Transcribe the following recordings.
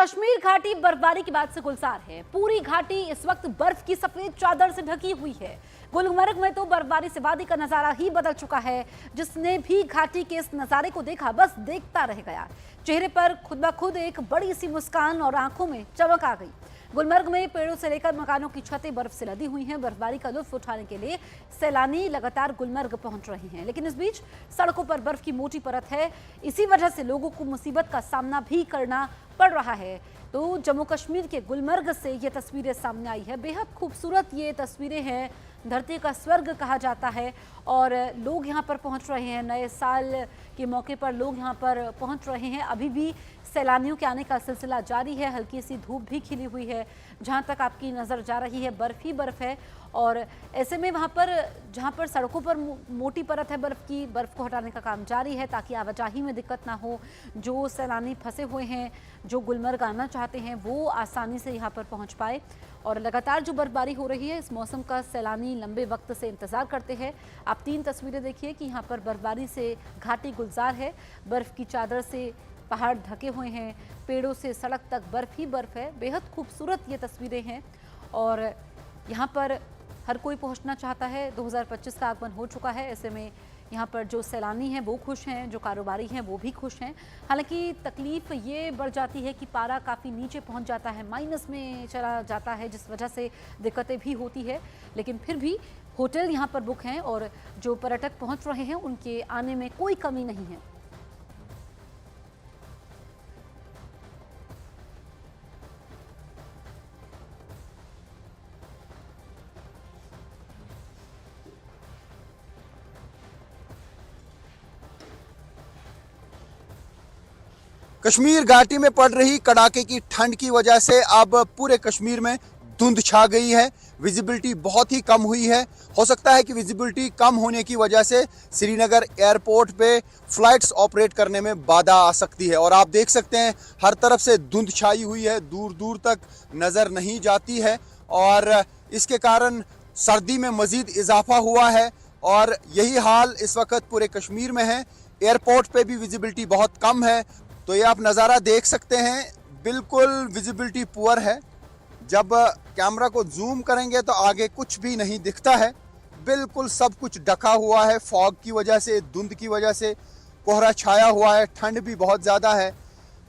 कश्मीर घाटी बर्फबारी की बात से गुलजार है। पूरी घाटी इस वक्त बर्फ की सफेद चादर से ढकी हुई है। गुलमर्ग में तो बर्फबारी से वादी का नजारा ही बदल चुका है। जिसने भी घाटी के इस नजारे को देखा बस देखता रह गया। चेहरे पर खुद ब खुद एक बड़ी सी मुस्कान और आंखों में चमक आ गई। गुलमर्ग में पेड़ों से लेकर मकानों की छतें बर्फ से लदी हुई हैं। बर्फबारी का लुत्फ उठाने के लिए सैलानी लगातार गुलमर्ग पहुंच रहे हैं, लेकिन इस बीच सड़कों पर बर्फ की मोटी परत है। इसी वजह से लोगों को मुसीबत का सामना भी करना पड़ रहा है। तो जम्मू कश्मीर के गुलमर्ग से ये तस्वीरें सामने आई है। बेहद खूबसूरत ये तस्वीरें हैं। धरती का स्वर्ग कहा जाता है और लोग यहाँ पर पहुँच रहे हैं। नए साल के मौके पर लोग यहाँ पर पहुँच रहे हैं। अभी भी सैलानियों के आने का सिलसिला जारी है। हल्की सी धूप भी खिली हुई है। जहाँ तक आपकी नज़र जा रही है बर्फ़ ही बर्फ़ है। और ऐसे में वहाँ पर जहाँ पर सड़कों पर मोटी परत है बर्फ़ की, बर्फ़ को हटाने का काम जारी है ताकि आवाजाही में दिक्कत ना हो। जो सैलानी फंसे हुए हैं, जो गुलमर्ग आना चाहते हैं, वो आसानी से यहाँ पर पहुँच पाए। और लगातार जो बर्फबारी हो रही है, इस मौसम का सैलानी लंबे वक्त से इंतज़ार करते हैं। आप 3 तस्वीरें देखिए कि यहाँ पर बर्फबारी से घाटी गुलजार है। बर्फ़ की चादर से पहाड़ ढके हुए हैं, पेड़ों से सड़क तक बर्फ़ ही बर्फ़ है। बेहद खूबसूरत ये तस्वीरें हैं और यहाँ पर हर कोई पहुँचना चाहता है। 2025 का आगमन हो चुका है। ऐसे में यहाँ पर जो सैलानी हैं वो खुश हैं, जो कारोबारी हैं वो भी खुश हैं। हालांकि तकलीफ ये बढ़ जाती है कि पारा काफ़ी नीचे पहुँच जाता है, माइनस में चला जाता है, जिस वजह से दिक्कतें भी होती है। लेकिन फिर भी होटल यहाँ पर बुक हैं और जो पर्यटक पहुँच रहे हैं उनके आने में कोई कमी नहीं है। कश्मीर घाटी में पड़ रही कड़ाके की ठंड की वजह से अब पूरे कश्मीर में धुंध छा गई है। विजिबिलिटी बहुत ही कम हुई है। हो सकता है कि विजिबिलिटी कम होने की वजह से श्रीनगर एयरपोर्ट पे फ्लाइट्स ऑपरेट करने में बाधा आ सकती है। और आप देख सकते हैं हर तरफ से धुंध छाई हुई है, दूर दूर तक नज़र नहीं जाती है और इसके कारण सर्दी में मज़ीद इजाफा हुआ है। और यही हाल इस वक्त पूरे कश्मीर में है। एयरपोर्ट पे भी विजिबिलिटी बहुत कम है। तो ये आप नज़ारा देख सकते हैं, बिल्कुल विजिबिलिटी पुअर है। जब कैमरा को जूम करेंगे तो आगे कुछ भी नहीं दिखता है। बिल्कुल सब कुछ ढका हुआ है। फॉग की वजह से, धुंध की वजह से कोहरा छाया हुआ है। ठंड भी बहुत ज़्यादा है।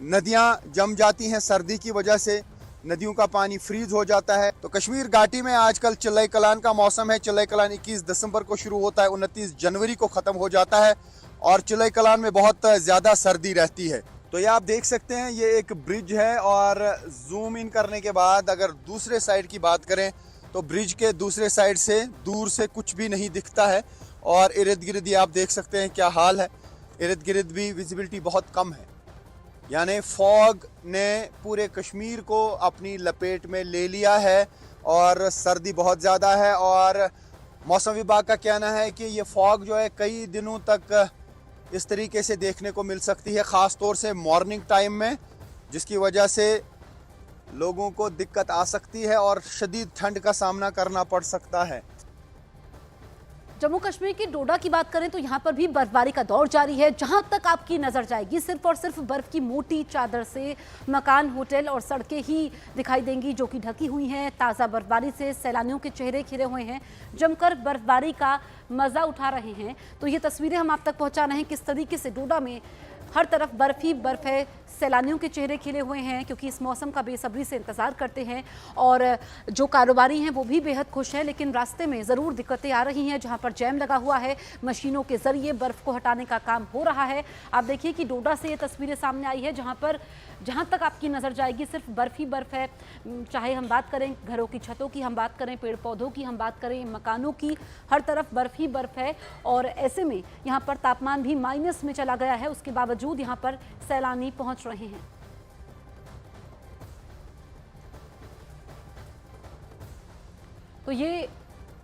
नदियां जम जाती हैं सर्दी की वजह से, नदियों का पानी फ्रीज हो जाता है। तो कश्मीर घाटी में आजकल चिल्लाई कलान का मौसम है। चिल्लाई कलान 21 दिसंबर को शुरू होता है, 29 जनवरी को ख़त्म हो जाता है और चिल्लाई कलान में बहुत ज़्यादा सर्दी रहती है। तो ये आप देख सकते हैं, ये एक ब्रिज है और जूम इन करने के बाद अगर दूसरे साइड की बात करें तो ब्रिज के दूसरे साइड से दूर से कुछ भी नहीं दिखता है। और इर्द गिर्द ये आप देख सकते हैं क्या हाल है। इर्द गिर्द भी विजिबिलिटी बहुत कम है, यानी फॉग ने पूरे कश्मीर को अपनी लपेट में ले लिया है और सर्दी बहुत ज़्यादा है। और मौसम विभाग का कहना है कि ये फॉग जो है कई दिनों तक इस तरीके से देखने को मिल सकती है, ख़ास तौर से मॉर्निंग टाइम में, जिसकी वजह से लोगों को दिक्कत आ सकती है और शदीद ठंड का सामना करना पड़ सकता है। जम्मू कश्मीर की डोडा की बात करें तो यहाँ पर भी बर्फबारी का दौर जारी है। जहाँ तक आपकी नजर जाएगी सिर्फ और सिर्फ बर्फ की मोटी चादर से मकान, होटल और सड़कें ही दिखाई देंगी जो कि ढकी हुई हैं। ताज़ा बर्फबारी से सैलानियों के चेहरे खिले हुए हैं, जमकर बर्फबारी का मज़ा उठा रहे हैं। तो ये तस्वीरें हम आप तक पहुँचा रहे हैं किस तरीके से डोडा में हर तरफ बर्फ ही बर्फ है। सैलानियों के चेहरे खिले हुए हैं क्योंकि इस मौसम का बेसब्री से इंतज़ार करते हैं। और जो कारोबारी हैं वो भी बेहद खुश हैं, लेकिन रास्ते में ज़रूर दिक्कतें आ रही हैं। जहां पर जैम लगा हुआ है, मशीनों के ज़रिए बर्फ़ को हटाने का काम हो रहा है। आप देखिए कि डोडा से ये तस्वीरें सामने आई है जहाँ तक आपकी नज़र जाएगी सिर्फ बर्फ़ ही बर्फ़ है। चाहे हम बात करें घरों की छतों की, हम बात करें पेड़ पौधों की, हम बात करें मकानों की, हर तरफ बर्फ़ ही बर्फ़ है। और ऐसे में यहाँ पर तापमान भी माइनस में चला गया है। उसके बावजूद यहाँ पर सैलानी पहुँच रहे हैं। तो ये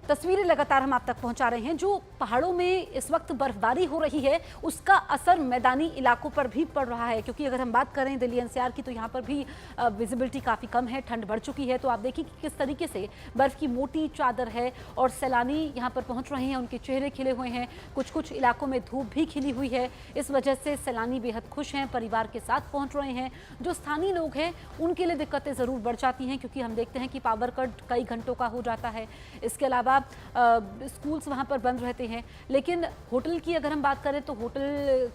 तस्वीरें लगातार हम आप तक पहुंचा रहे हैं। जो पहाड़ों में इस वक्त बर्फबारी हो रही है उसका असर मैदानी इलाकों पर भी पड़ रहा है, क्योंकि अगर हम बात करें दिल्ली एनसीआर की तो यहाँ पर भी विजिबिलिटी काफ़ी कम है, ठंड बढ़ चुकी है। तो आप देखिए कि किस तरीके से बर्फ़ की मोटी चादर है और सैलानी यहाँ पर पहुँच रहे हैं, उनके चेहरे खिले हुए हैं। कुछ कुछ इलाकों में धूप भी खिली हुई है, इस वजह से सैलानी बेहद खुश हैं, परिवार के साथ पहुँच रहे हैं। जो स्थानीय लोग हैं उनके लिए दिक्कतें ज़रूर बढ़ जाती हैं, क्योंकि हम देखते हैं कि पावर कट कई घंटों का हो जाता है। इसके अलावा स्कूल्स वहाँ पर बंद रहते हैं। लेकिन होटल की अगर हम बात करें तो होटल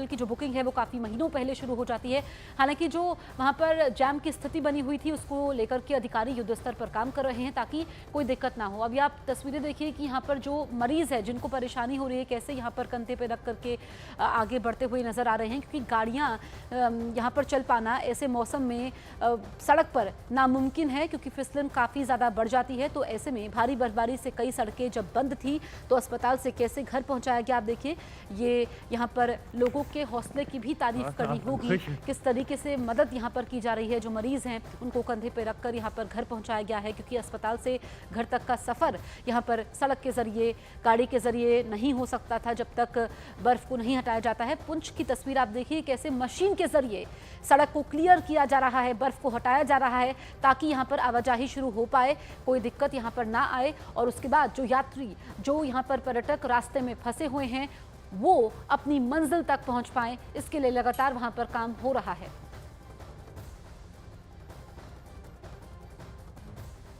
की जो बुकिंग है वो काफ़ी महीनों पहले शुरू हो जाती है। हालांकि जो वहाँ पर जैम की स्थिति बनी हुई थी उसको लेकर के अधिकारी युद्ध स्तर पर काम कर रहे हैं ताकि कोई दिक्कत ना हो। अभी आप तस्वीरें देखिए कि यहाँ पर जो मरीज़ है जिनको परेशानी हो रही है कैसे यहाँ पर कंधे पे रख करके आगे बढ़ते हुए नज़र आ रहे हैं, क्योंकि गाड़ियाँ यहाँ पर चल पाना ऐसे मौसम में सड़क पर नामुमकिन है, क्योंकि फिसलन काफ़ी ज़्यादा बढ़ जाती है। तो ऐसे में भारी बर्फबारी से कई सड़कें जब बंद थी तो अस्पताल से कैसे घर पहुंचाया गया। आप देखिए ये यहाँ पर लोगों के हौसले की भी तारीफ करनी होगी, किस तरीके से मदद यहाँ पर की जा रही है। जो मरीज हैं उनको कंधे पे रखकर यहाँ पर घर पहुंचाया गया है, क्योंकि अस्पताल से घर तक का सफ़र यहाँ पर सड़क के जरिए गाड़ी के जरिए नहीं हो सकता था जब तक बर्फ को नहीं हटाया जाता है। पुंछ की तस्वीर आप देखिए कैसे मशीन के जरिए सड़क को क्लियर किया जा रहा है, बर्फ को हटाया जा रहा है ताकि यहाँ पर आवाजाही शुरू हो पाए, कोई दिक्कत यहाँ पर ना आए। और उसके बाद जो यात्री, जो यहाँ पर पर्यटक रास्ते में फंसे हुए हैं वो अपनी मंजिल तक पहुँच पाएं, इसके लिए लगातार वहाँ पर काम हो रहा है।